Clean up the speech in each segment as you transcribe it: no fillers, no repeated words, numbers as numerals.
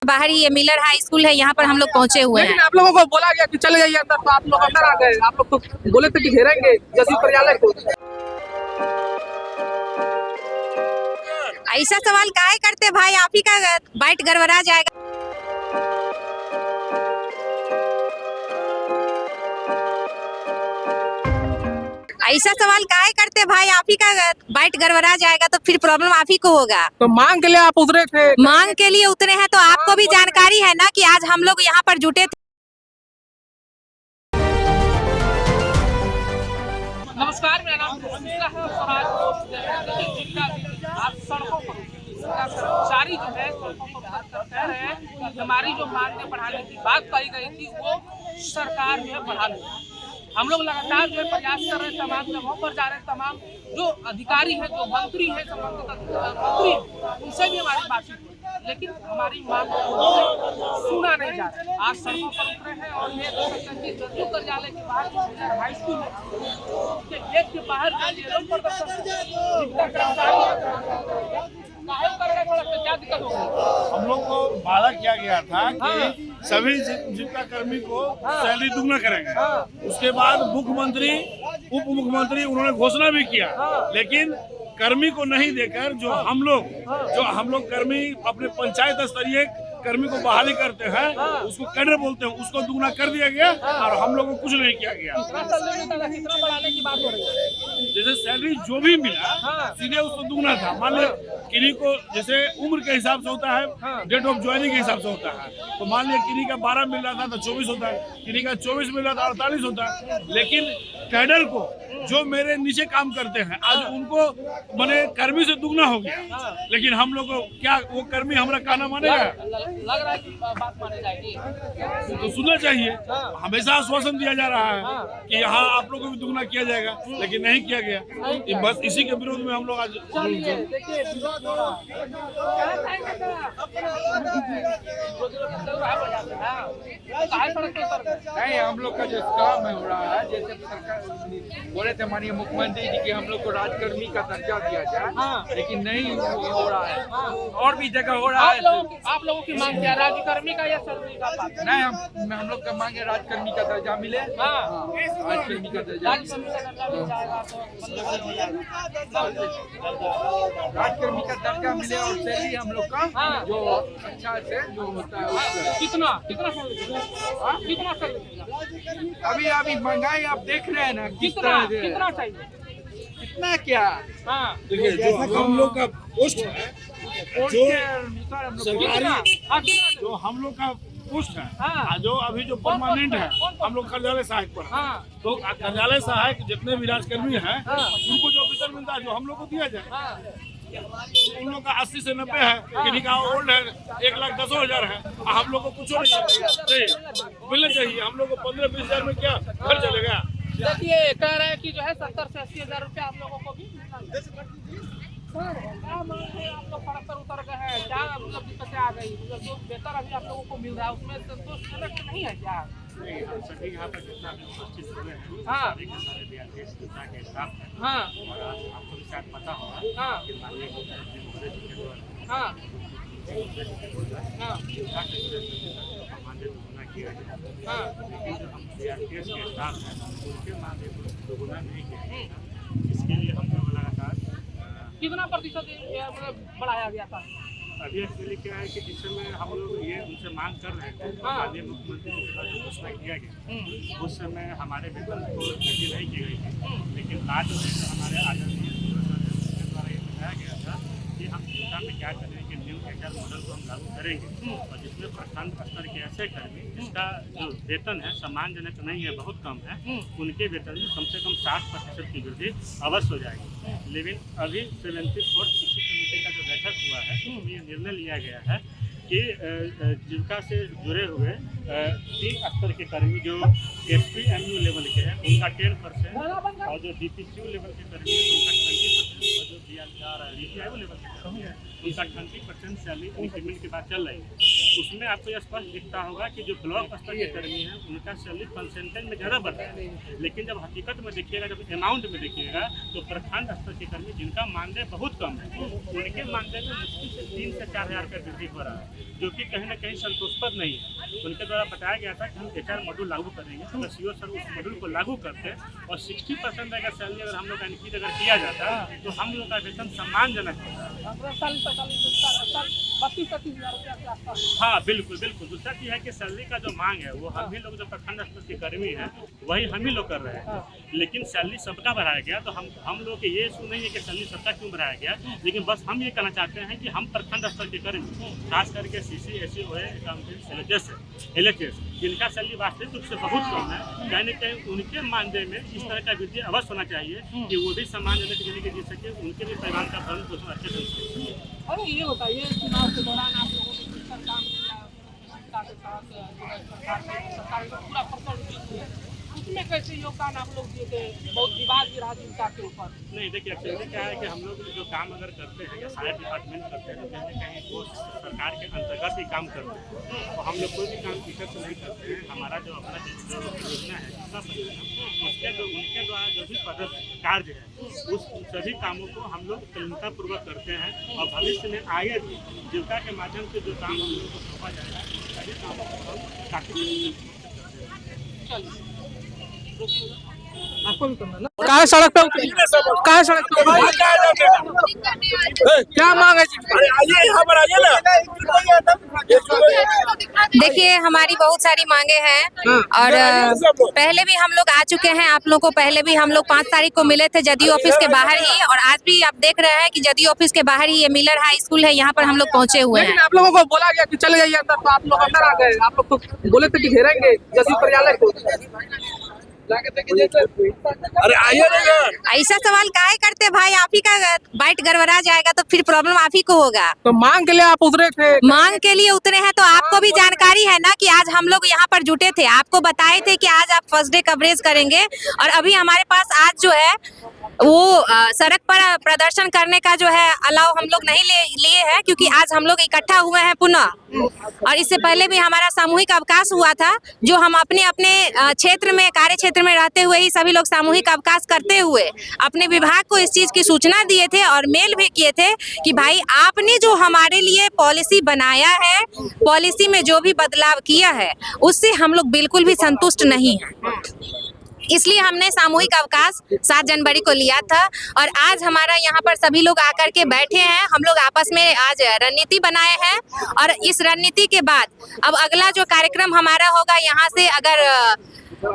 बाहर ही ये Miller high school है, यहाँ पर हम लोग पहुंचे हुए हैं। लेकिन आप लोगों को बोला गया कि चले जाइए अंदर, तो आप लोग अंदर आ गए। आप लोग तो बोले थे कि घेरेंगे जैसे कार्यालय को। ऐसा सवाल काहे करते भाई, आप ही का बाइट गड़बड़ा जाएगा। ऐसा सवाल काहे करते भाई, आप ही का बाइट गड़बड़ा जाएगा तो फिर प्रॉब्लम आप ही को होगा। तो मांग के लिए आप उतरे थे? मांग के लिए उतरे हैं तो आपको भी जानकारी है ना कि आज हम लोग यहाँ पर जुटे थे। नमस्कार, मेरा नाम है स्वराज पोस्ट जिनका आज सड़कों पर कर्मचारी जो है सड़कों पर कह रहे हैं कि हमारी जो मांगें बढ़ाने की बात कही गई थी वो सरकार जो है बढ़ा ली। हम लोग लगातार जो है प्रयास कर रहे हैं, तमाम जगहों पर जा रहे हैं, तमाम जो अधिकारी हैं, जो मंत्री हैं, संबंधित मंत्री उनसे भी हमारी बातचीत हुई, लेकिन हमारी मांग को सुना नहीं जा रहा। आज सड़कों पर उतरे हैं और ये जदयू कार्यालय के बाहर हाई स्कूल के गेट के बाहर क्या दिक्कत हो गई? हम लोग को वादा किया गया था कि सभी जीविका कर्मी को सैलरी दुगना करेंगे। उसके बाद मुख्यमंत्री उप मुख्यमंत्री उन्होंने घोषणा भी किया, लेकिन कर्मी को नहीं देकर जो हम लोग कर्मी अपने पंचायत स्तरीय कर्मी को बहाली करते हैं, उसको कैडर बोलते हैं, उसको दुगना कर दिया गया और हम लोग को कुछ नहीं किया गया। कितना बढ़ाने की बात हो रही है? जैसे सैलरी जो भी मिला सीधे उसको दुगना था। मान लो किन्हीं को जैसे उम्र के हिसाब से होता है, डेट ऑफ ज्वाइनिंग के हिसाब से होता है, तो मान लिया किन्हीं का 12 मिल रहा था तो 24 होता है, किन्हीं का 24 मिल रहा था 48 होता है। लेकिन कैडर को जो मेरे नीचे काम करते हैं आज उनको मैंने कर्मी से दुगना हो गया, लेकिन हम लोग को क्या वो कर्मी हमारा कहना मानेगा? लग रहा है कि बात मानी जाएगी तो सुनना चाहिए। हमेशा आश्वासन दिया जा रहा है कि यहाँ आप लोगों को भी दुगना किया जाएगा, लेकिन नहीं किया गया। बस इसी के विरोध में हम लोग आज नहीं, हम लोग का जो काम है हो रहा है, जैसे सरकार बोले थे माननीय मुख्यमंत्री जी की हम लोग को राजकर्मी का दर्जा दिया जाए, लेकिन नहीं हो रहा है। और भी जगह हो रहा है। आप लोगों की मांग क्या, राज्यकर्मी का या सैलरी का? नहीं, हम लोग का मांगे राजकर्मी का दर्जा मिले। राजकर्मी का दर्जा राजकर्मी का दर्जा मिले और सैलरी हम लोग का जो अच्छा से जो होता है कितना अभी महंगाई आप देख रहे हैं ना, कितना चाहिए? कितना क्या? देखिए जो हम लोग का पोस्ट है, जो सरकारी जो हम लोग का पोस्ट है, जो अभी जो परमानेंट है, हम लोग कार्यालय सहायक पर है। तो कार्यालय सहायक जितने भी राजकर्मी हैं उनको जो वेतन मिलता है जो हम लोग को दिया जाए। उन लोग का 80 से 90 है, किन्हीं का ओल्ड है 1,10,000 है, हम लोग को कुछ नहीं मिलना चाहिए। हम लोग को 15-20 हजार में क्या घर चलेगा? देखिए कह रहे हैं कि जो है 70 से 80 हजार रुपया आप लोगों को भी आप लोग सड़क पर उतर गए हैं, क्या मतलब दिक्कतें आ गई? मतलब जो बेहतर अभी आप लोगों को मिल रहा है उसमें संतोषजनक नहीं है क्या? सभी यहाँ पर जितना भी उपस्थित हुए हैं सारे के सारे के स्टाफ हैं और आपको भी शायद पता होगा कि माननीय मुख्यमंत्री जी के द्वारा मानदेय दुगुना किया गया, लेकिन जो हम CRPS के स्टाफ हैं उनके मानदेय दुगुना नहीं किया गया। इसके लिए हम लोग लगातार कितना प्रतिशत मतलब बढ़ाया गया था? अभी एक्चुअली क्या है कि जिस समय हम लोग ये उनसे मांग कर रहे थे, माननीय मुख्यमंत्री जी के द्वारा जो घोषणा किया गया उस समय हमारे वेतन को वृद्धि नहीं की गई थी, लेकिन आज में हमारे आदरणीय के द्वारा ये बताया गया था कि हम जीविका में क्या करें कि न्यू HR मॉडल को हम लागू करेंगे और जिसमें प्रखंड स्तर के ऐसे कर्मी जिसका जो वेतन है सम्मानजनक नहीं है, बहुत कम है, उनके वेतन में कम से कम 60% की वृद्धि अवश्य हो जाएगी। लेकिन अभी 74th कृषि कमेटी का जो बैठक हुआ है उसमें ये निर्णय लिया गया है कि जीविका से जुड़े हुए 3 स्तर के कर्मी जो SPMU लेवल के हैं उनका 10% और जो DPCU लेवल के कर्मी हैं उनका 20% और जो DPIO लेवल के कर्मी है उनका 20% सैलरी इंक्रीमेंट की बात चल रही है। उसमें आपको यह स्पष्ट दिखता होगा कि जो ब्लॉक स्तर के कर्मी हैं उनका सैलरी परसेंटेज में ज़्यादा बढ़ रहा है, लेकिन जब हकीकत में देखिएगा, जब अमाउंट में देखिएगा तो प्रखंड स्तर के कर्मी जिनका मानदेय बहुत कम है उनके मानदेय में मुश्किल से 3 से 4 हज़ार रुपये वृद्धि हो रहा है, जो कि कहीं ना कहीं संतोषप्रद नहीं है। उनके द्वारा बताया गया था कि हम HR मॉड्यूल लागू करेंगे, तो सीओ सर उस मॉड्यूल को लागू करते और 60% अगर सैलरी अगर हम लोग का इंक्रीज अगर किया जाता तो हम लोग का वेतन सम्मानजनक होता। 32-33 हज़ार रुपया के आसपास। हाँ बिल्कुल बिल्कुल। दूसरा चीज़ है कि सैलरी का जो मांग है वो हम ही लोग जो प्रखंड स्तर के कर्मी हैं वही हम ही लोग कर रहे हैं, लेकिन सैलरी सबका बढ़ाया गया। तो हम लोग के ये इशू नहीं है कि सैलरी सबका क्यों बढ़ाया गया, लेकिन बस हम ये कहना चाहते हैं कि हम प्रखंड स्तर के कर्मी खास करके CC SC OA accountant LHS जिनका सैलरी वास्तविक रूप से बहुत कम है, कहीं न कहीं उनके मानदेय में इस तरह का वृद्धि अवश्य होना चाहिए कि वो भी सम्मानजनक जिंदगी जी सके, उनके भी परिवार का भरण पोषण अच्छे से हो सके। अरे ये बताइए, चुनाव के दौरान आप लोगों ने किस तरह काम किया, जनता के साथ जो है सरकार का पूरा फसल हुई है, उसमें कैसे योगदान आप लोग दिए थे? बहुत विवाद भी रहा जनता के ऊपर। नहीं देखिए, एक्चुअली क्या है कि हम लोग जो काम अगर करते हैं या सारे डिपार्टमेंट करते हैं तो कहीं ना कहीं वो सरकार के अंतर्गत ही काम करते हैं, तो हम लोग कोई भी काम इकट्ठ नहीं करते हैं। हमारा जो अपना जो योजना है उसके जो उनके द्वारा जो भी पदस्थ कार्य है उस सभी कामों को हम लोग तल्लीनतापूर्वक करते हैं और भविष्य में आगे भी जीविका के माध्यम से जो काम हम लोगों को सौंपा जाएगा सभी कामों को हम काफी आपको भी करना ना। कहाँ सड़क पे कहाँ सड़क पे क्या मांग है? देखिए, हमारी बहुत सारी मांगे हैं और पहले भी हम लोग आ चुके हैं। आप लोग को पहले भी हम लोग 5 तारीख को मिले थे जदयू ऑफिस के बाहर ही, और आज भी आप देख रहे हैं कि जदयू ऑफिस के बाहर ही ये मिलर हाई स्कूल है, यहाँ पर हम लोग पहुँचे हुए हैं। लेकिन आप लोगों को बोला गया कि चले जाइए अंदर, तो आप लोग अंदर आ गए। आप लोग तो बोले थे कि घेरेंगे जदयू कार्यालय को। अरे आइए ना। ऐसा सवाल काहे करते भाई? आप ही का बाइट गड़बड़ा जाएगा तो फिर प्रॉब्लम आप ही को होगा। तो मांग के लिए आप उतरे थे? मांग के लिए उतरे हैं तो आपको भी जानकारी है ना कि आज हम लोग यहाँ पर जुटे थे। आपको बताए थे कि आज आप फर्स्ट डे कवरेज करेंगे, और अभी हमारे पास आज जो है वो सड़क पर प्रदर्शन करने का जो है अलाउ हम लोग नहीं लिए हैं, क्योंकि आज हम लोग इकट्ठा हुए हैं पुनः। और इससे पहले भी हमारा सामूहिक अवकाश हुआ था, जो हम अपने अपने क्षेत्र में कार्य क्षेत्र में रहते हुए ही सभी लोग सामूहिक अवकाश करते हुए अपने विभाग को इस चीज की सूचना दिए थे और मेल भी किए थे कि भाई आपने जो हमारे लिए पॉलिसी बनाया है, पॉलिसी में जो भी बदलाव किया है उससे हम लोग बिल्कुल भी संतुष्ट नहीं हैं। इसलिए हमने सामूहिक अवकाश 7 जनवरी को लिया था, और आज हमारा यहाँ पर सभी लोग आकर के बैठे हैं। हम लोग आपस में आज रणनीति बनाए हैं, और इस रणनीति के बाद अब अगला जो कार्यक्रम हमारा होगा, यहाँ से अगर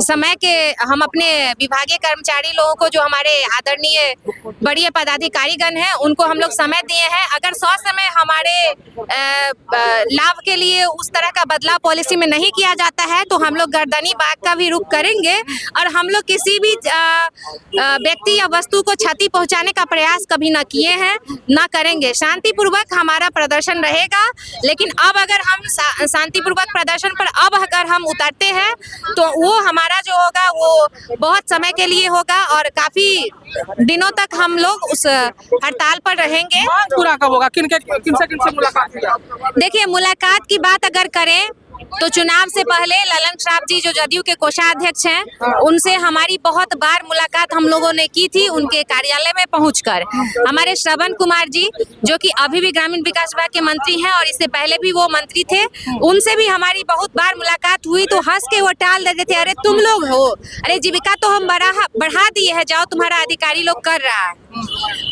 समय के हम अपने विभागीय कर्मचारी लोगों को, जो हमारे आदरणीय बड़े पदाधिकारीगण हैं, उनको हम लोग समय दिए हैं। अगर 100 समय हमारे लाभ के लिए उस तरह का बदलाव पॉलिसी में नहीं किया जाता है तो हम लोग गर्दनी बाग का भी रुख करेंगे, और हम लोग किसी भी व्यक्ति या वस्तु को क्षति पहुंचाने का प्रयास कभी न किए हैं, न करेंगे। शांतिपूर्वक हमारा प्रदर्शन रहेगा, लेकिन अब अगर हम शांतिपूर्वक प्रदर्शन पर अब अगर हम उतरते हैं तो वो हमारा जो होगा वो बहुत समय के लिए होगा, और काफी दिनों तक हम लोग उस हड़ताल पर रहेंगे। पूरा कब होगा? किनसे मुलाकात हुई? देखिए, मुलाकात की बात अगर करें तो चुनाव से पहले ललन श्राप जी जो जदयू के कोषाध्यक्ष हैं, उनसे हमारी बहुत बार मुलाकात हम लोगों ने की थी उनके कार्यालय में पहुंचकर। हमारे श्रवण कुमार जी जो कि अभी भी ग्रामीण विकास विभाग के मंत्री हैं और इससे पहले भी वो मंत्री थे, उनसे भी हमारी बहुत बार मुलाकात हुई तो हंस के वो टाल देते थे, अरे तुम लोग हो, अरे जीविका तो हम बढ़ा दिए है, जाओ तुम्हारा अधिकारी लोग कर रहा है।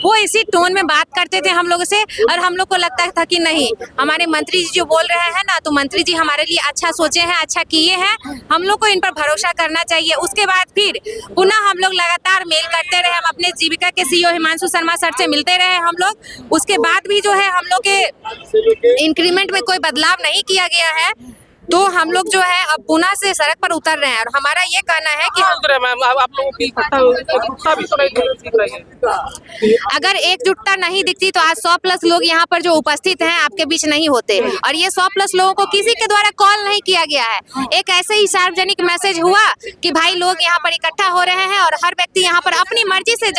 वो इसी टोन में बात करते थे हम लोग से, और हम लोग को लगता था कि नहीं, हमारे मंत्री जी जो बोल रहे हैं ना, तो मंत्री जी हमारे लिए अच्छा सोचे हैं, अच्छा किए हैं, हम लोग को इन पर भरोसा करना चाहिए। उसके बाद फिर पुनः हम लोग लगातार मेल करते रहे, हम अपने जीविका के CEO हिमांशु शर्मा सर से मिलते रहे हम लोग। उसके बाद भी जो है हम लोग के इंक्रीमेंट में कोई बदलाव नहीं किया गया है। तो हम लोग जो है अब पुनः से सड़क पर उतर रहे हैं और हमारा ये कहना है कि कहाँ उतरे मैम? आप लोगों की एकजुटता भी तो नहीं दिख रही है। अगर एकजुटता नहीं दिखती तो आज 100+ लोग यहाँ पर जो उपस्थित हैं आपके बीच नहीं होते, और ये 100+ लोगों को किसी के द्वारा कॉल नहीं किया गया है। एक ऐसे ही सार्वजनिक मैसेज हुआ कि भाई लोग यहाँ पर इकट्ठा हो रहे हैं और हर व्यक्ति यहाँ पर अपनी मर्जी से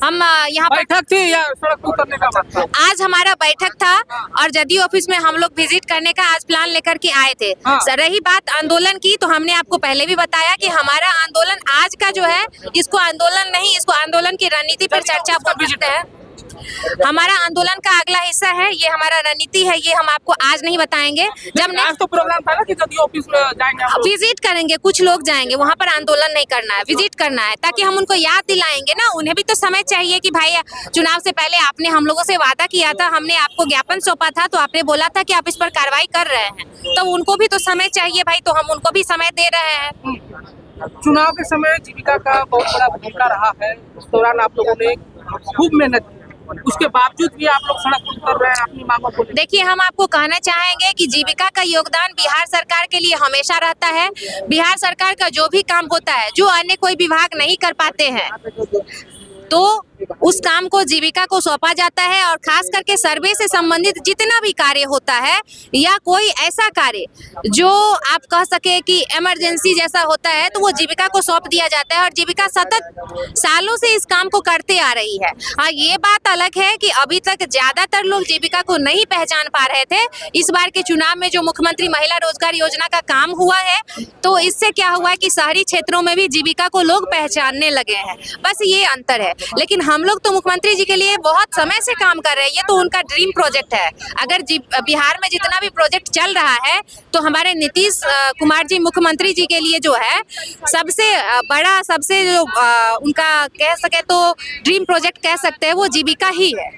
हम यहाँ पर बैठक थी या सड़क पर उतरने का बात था? आज हमारा बैठक था और जदयू ऑफिस में हम लोग विजिट करने का आज प्लान लेकर के आए थे। हाँ। रही बात आंदोलन की, तो हमने आपको पहले भी बताया कि हमारा आंदोलन आज का जो है, इसको आंदोलन नहीं, इसको आंदोलन की रणनीति पर चर्चा कर सकते हैं। हमारा आंदोलन का अगला हिस्सा है, ये हमारा रणनीति है, ये हम आपको आज नहीं बताएंगे। जब आज तो प्रोग्राम था ना कि जदयू ऑफिस में जाएंगे आप लोग। विजिट करेंगे, कुछ लोग जाएंगे वहां पर, आंदोलन नहीं करना है, विजिट करना है, ताकि हम उनको याद दिलाएंगे ना। उन्हें भी तो समय चाहिए कि भाई चुनाव से पहले आपने हम लोगों से वादा किया था, हमने आपको ज्ञापन सौंपा था, तो आपने बोला था कि आप इस पर कार्रवाई कर रहे हैं, तो उनको भी तो समय चाहिए भाई, तो हम उनको भी समय दे रहे हैं। चुनाव के समय जीविका का बहुत बड़ा भूमिका रहा है। उस दौरान आप लोगों ने खूब मेहनत की, उसके बावजूद भी आप लोग सड़क पर उतर रहे हैं अपनी मांगों को लेकर। देखिए, हम आपको कहना चाहेंगे कि जीविका का योगदान बिहार सरकार के लिए हमेशा रहता है। बिहार सरकार का जो भी काम होता है, जो अन्य कोई विभाग नहीं कर पाते हैं, तो उस काम को जीविका को सौंपा जाता है। और खास करके सर्वे से संबंधित जितना भी कार्य होता है या कोई ऐसा कार्य जो आप कह सके कि इमरजेंसी जैसा होता है, तो वो जीविका को सौंप दिया जाता है और जीविका सतत सालों से इस काम को करते आ रही है। हाँ, ये बात अलग है कि अभी तक ज्यादातर लोग जीविका को नहीं पहचान पा रहे थे। इस बार के चुनाव में जो मुख्यमंत्री महिला रोजगार योजना का काम हुआ है, तो इससे क्या हुआ है कि शहरी क्षेत्रों में भी जीविका को लोग पहचानने लगे हैं, बस ये अंतर है। लेकिन हम लोग तो मुख्यमंत्री जी के लिए बहुत समय से काम कर रहे हैं, ये तो उनका ड्रीम प्रोजेक्ट है। अगर बिहार में जितना भी प्रोजेक्ट चल रहा है, तो हमारे नीतीश कुमार जी मुख्यमंत्री जी के लिए जो है सबसे बड़ा, सबसे जो उनका कह सके तो ड्रीम प्रोजेक्ट कह सकते हैं, वो जीविका ही है।